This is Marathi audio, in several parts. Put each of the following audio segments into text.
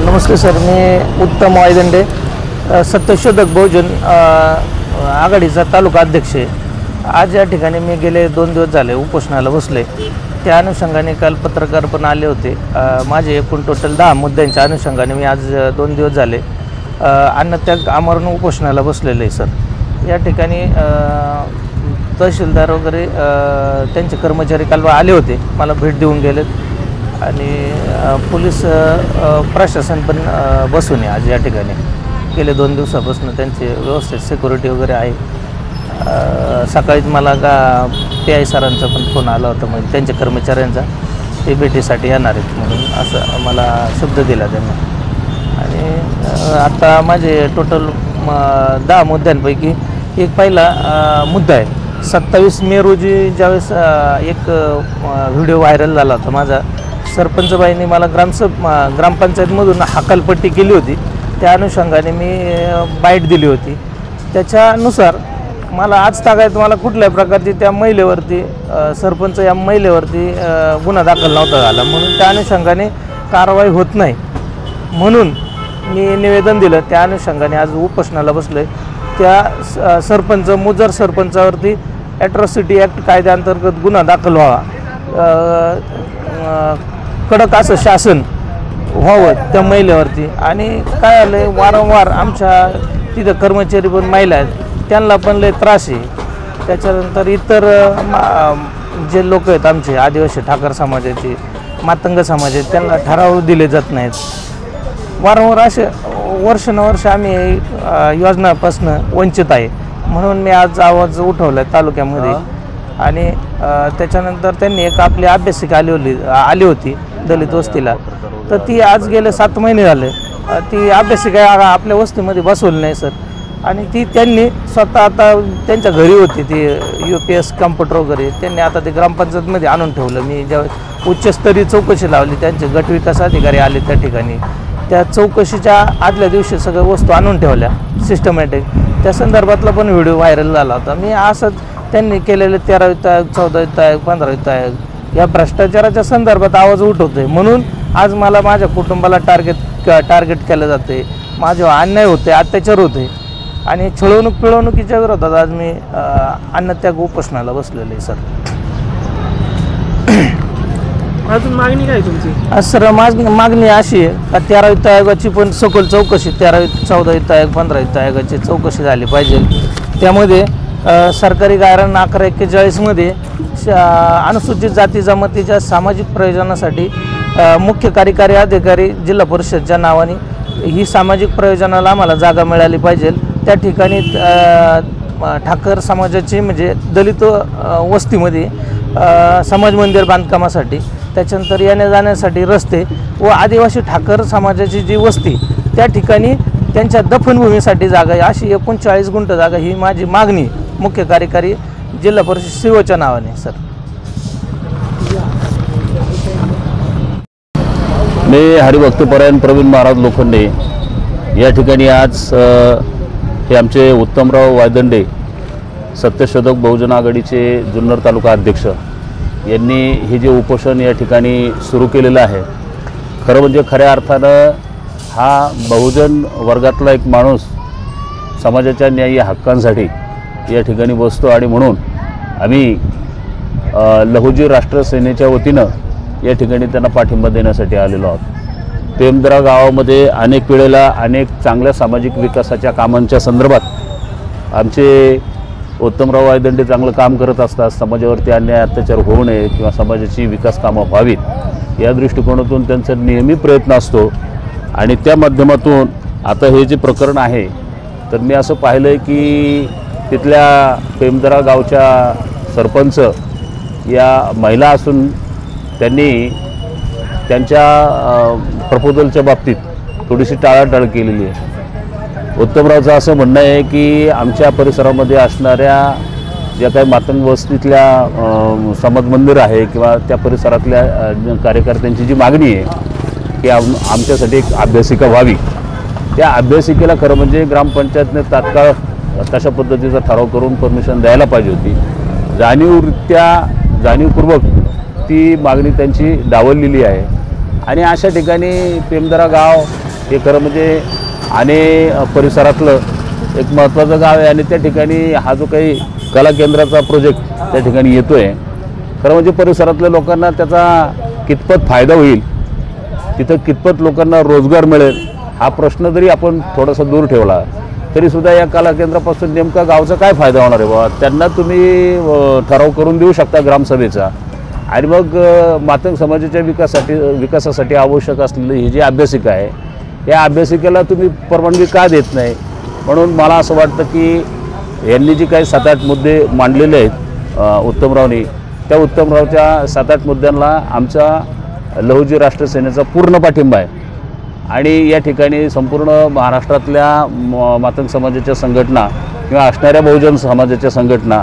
नमस्ते सर, मी उत्तम वायदंडे, सत्यशोधक बहुजन आघाडीचा तालुका अध्यक्ष आहे। आज या ठिकाणी मी गेले 2 दिवस झाले उपोषणाला बसले। त्या अनुषंगाने काल पत्रकार पण आले होते। माझे एकूण टोटल 10 मुद्द्यांच्या अनुषंगाने मी आज 2 दिवस झाले अन्नत्याग आमरण उपोषणाला बसलेले आहे सर। या ठिकाणी तहसीलदार वगैरे त्यांचे कर्मचारी काल आले होते, मला भेट देऊन गेलेत आणि पोलीस प्रशासन पण बसून आहे आज या ठिकाणी। गेले 2 दिवसापासून त्यांचे व्यवस्थित सिक्युरिटी वगैरे आहे। सकाळीच मला PI सरांचा पण फोन आला होता, म्हणजे त्यांच्या कर्मचाऱ्यांचा, ते भेटीसाठी येणार आहेत म्हणून असं मला शब्द दिला त्यांनी। आणि आता माझे टोटल 10 मुद्द्यांपैकी एक पहिला मुद्दा आहे। 27 मे रोजी ज्यावेळेस एक व्हिडिओ व्हायरल झाला होता माझा, सरपंचबाईंनी मला ग्रामपंचायतमधून हकालपट्टी केली होती, त्या अनुषंगाने मी बाईट दिली होती। त्याच्यानुसार मला आज तागायत मला कुठल्याही प्रकारची त्या महिलेवरती, सरपंच या महिलेवरती गुन्हा दाखल नव्हता झाला, म्हणून त्या अनुषंगाने कारवाई होत नाही म्हणून मी निवेदन दिलं। त्या अनुषंगाने आज उपोषणाला बसले। त्या सरपंच मुजर सरपंचावरती ॲट्रॉसिटी ॲक्ट कायद्याअंतर्गत गुन्हा दाखल व्हावा, कडक असं शासन व्हावं त्या महिलेवरती। आणि काय आलं, वारंवार आमच्या तिथं कर्मचारी पण महिला आहेत, त्यांना पण लय त्रास आहे। त्याच्यानंतर इतर जे लोक आहेत आमचे आदिवासी ठाकर समाजाचे, मातंग समाजाचे, त्यांना ठराव दिले जात नाहीत। वारंवार असे वर्षानुवर्ष आम्ही योजनापासून वंचित आहे, म्हणून मी आज आवाज उठवला तालुक्यामध्ये। आणि त्याच्यानंतर त्यांनी एक आपली अभ्यासिका आली होती दलित वस्तीला, तर ती आज गेले 7 महिने झाले ती अभ्यासिका आपल्या वस्तीमध्ये बसवली नाही सर। आणि ती त्यांनी स्वतः आता त्यांच्या घरी होती, ती UPS कॉम्प्युटर वगैरे त्यांनी आता ते ग्रामपंचायतमध्ये आणून ठेवलं। मी ज्यावेळेस उच्चस्तरीय चौकशी लावली, त्यांचे गट विकास अधिकारी आले त्या ठिकाणी, त्या चौकशीच्या आदल्या दिवशी सगळ्या वस्तू आणून ठेवल्या सिस्टमॅटिक। त्या संदर्भातला पण व्हिडिओ व्हायरल झाला होता। मी असंच त्यांनी केलेले 13 वित्त आयोग, 14 वित्त आयोग, 15 वित्त आयोग या भ्रष्टाचाराच्या संदर्भात आवाज उठवतोय, म्हणून आज मला माझ्या कुटुंबाला टार्गेट केलं जाते, माझ्यावर अन्याय होते, अत्याचार होते आणि पिळवणुकीच्या विरोधात आज मी अन्नत्याग उपोषणाला बसलेले आहे सर। अजून मागणी काय तुमची? सर मागणी अशी आहे का 13 वित्त आयोगाची पण सखोल चौकशी, 13 14 वित्त आयोग, 15 वित्त आयोगाची चौकशी झाली पाहिजे। त्यामध्ये सरकारी गायरान 1141 मध्ये अनुसूचित जाती जमातीच्या सामाजिक प्रयोजनासाठी मुख्य कार्यकारी अधिकारी जिल्हा परिषदच्या नावाने ही सामाजिक प्रयोजनाला आम्हाला जागा मिळाली पाहिजे। त्या ठिकाणी ठाकर समाजाची म्हणजे दलित वस्तीमध्ये समाज मंदिर बांधकामासाठी, त्याच्यानंतर येण्या जाण्यासाठी रस्ते व आदिवासी ठाकर समाजाची जी वस्ती त्या ठिकाणी त्यांच्या दफनभूमीसाठी जागा आहे, अशी 39 गुंठ जागा ही माझी मागणी मुख्य कार्यकारी जिल्हा परिषद COच्या नावाने सर। मी हरिभक्तपरायण प्रवीण महाराज लोखंडे या ठिकाणी आज हे आमचे उत्तमराव वायदंडे सत्यशोधक बहुजन आघाडीचे जुन्नर तालुका अध्यक्ष यांनी हे जे उपोषण या ठिकाणी सुरू केलेलं आहे, खरं म्हणजे खऱ्या अर्थानं हा बहुजन वर्गातला एक माणूस समाजाच्या न्याय्य हक्कांसाठी या ठिकाणी बसतो। आणि म्हणून आम्ही लहुजी राष्ट्र सेनेच्या वतीनं या ठिकाणी त्यांना पाठिंबा देण्यासाठी आलेलो आहोत। पेमदरा गावामध्ये अनेक वेळेला अनेक चांगल्या सामाजिक विकासाच्या कामांच्या संदर्भात आमचे उत्तमराव वायदंडे चांगलं काम करत असतात। समाजावरती अन्याय अत्याचार होऊ नये किंवा समाजाची विकास कामं व्हावीत या दृष्टिकोनातून त्यांचा नेहमी प्रयत्न असतो। आणि त्या माध्यमातून आता हे जे प्रकरण आहे, तर मी असं पाहिलं आहे की तिथल्या पेमदरा गावच्या सरपंच या महिला असून त्यांनी त्यांच्या प्रपोजलच्या बाबतीत थोडीशी टाळाटाळ केलेली आहे। उत्तमरावचं असं म्हणणं आहे की आमच्या परिसरामध्ये असणाऱ्या ज्या काही मातंग वस्तीतल्या समाज मंदिर आहे किंवा त्या परिसरातल्या कार्यकर्त्यांची जी मागणी आहे की आमच्यासाठी एक अभ्यासिका व्हावी, त्या अभ्यासिकेला खरं म्हणजे ग्रामपंचायतने तात्काळ तशा पद्धतीचा ठराव करून परमिशन द्यायला पाहिजे होती। जाणीवपूर्वक ती मागणी त्यांची डावललेली आहे। आणि अशा ठिकाणी पेमदरा गाव हे खरं म्हणजे आणे परिसरातलं एक महत्त्वाचं गाव आहे आणि त्या ठिकाणी हा जो काही कला केंद्राचा प्रोजेक्ट त्या ठिकाणी येतो आहे, खरं म्हणजे परिसरातल्या लोकांना त्याचा कितपत फायदा होईल, तिथं कितपत लोकांना रोजगार मिळेल हा प्रश्न जरी आपण थोडासा दूर ठेवला तरीसुद्धा या कला केंद्रापासून नेमका गावचा काय फायदा होणार आहे बाबा, त्यांना तुम्ही ठराव करून देऊ शकता ग्रामसभेचा आणि मग मातंग समाजाच्या विकासासाठी आवश्यक असलेली ही जी अभ्यासिका आहे या अभ्यासिकेला तुम्ही परवानगी का देत नाही. म्हणून मला असं वाटतं की यांनी जी काही 7-8 मुद्दे मांडलेले आहेत उत्तमरावनी, त्या उत्तमरावच्या 7-8 मुद्द्यांना आमचा लहुजी राष्ट्र सेनेचा पूर्ण पाठिंबा आहे आणि या ठिकाणी संपूर्ण महाराष्ट्रातल्या मातंग समाजाच्या संघटना किंवा असणाऱ्या बहुजन समाजाच्या संघटना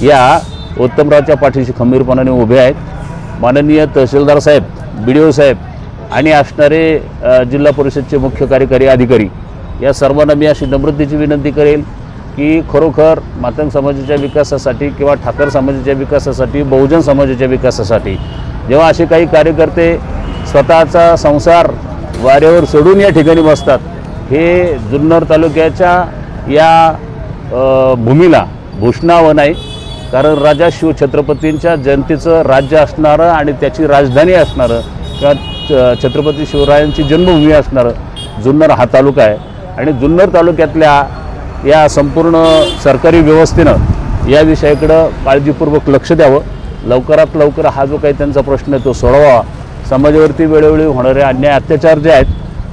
या उत्तमरावच्या पाठीशी खंबीरपणाने उभे आहेत. माननीय तहसीलदार साहेब, BDO साहेब आणि असणारे जिल्हा परिषदचे मुख्य कार्यकारी अधिकारी या सर्वांना मी अशी नम्रतेची विनंती करेल की खरोखर मातंग समाजाच्या विकासासाठी किंवा ठाकर समाजाच्या विकासासाठी, बहुजन समाजाच्या विकासासाठी जेव्हा असे काही कार्यकर्ते स्वतःचा संसार वाऱ्यावर सोडून या ठिकाणी बसतात, हे जुन्नर तालुक्याच्या या भूमीला भूषणावं नाही. कारण राजा शिवछत्रपतींच्या जयंतीचं राज्य असणारं आणि त्याची राजधानी असणारं किंवा छत्रपती शिवरायांची जन्मभूमी असणारं जुन्नर हा तालुका आहे आणि जुन्नर तालुक्यातल्या या संपूर्ण सरकारी व्यवस्थेनं या विषयाकडं काळजीपूर्वक लक्ष द्यावं. लवकरात लवकर हा जो काही त्यांचा प्रश्न आहे तो सोडवावा. समाजावरती वेळोवेळी होणारे अन्याय अत्याचार जे आहेत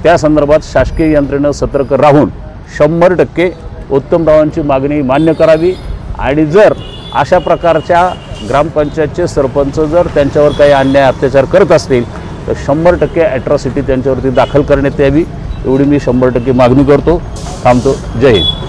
त्या संदर्भात शासकीय यंत्रणेनं सतर्क राहून 100% उत्तमरावांची मागणी मान्य करावी आणि जर अशा प्रकारच्या ग्रामपंचायतचे सरपंच जर त्यांच्यावर काही अन्याय अत्याचार करत असतील तर 100% ॲट्रॉसिटी त्यांच्यावरती दाखल करण्यात यावी एवढी मी 100% मागणी करतो. थांबतो. जय हिंद.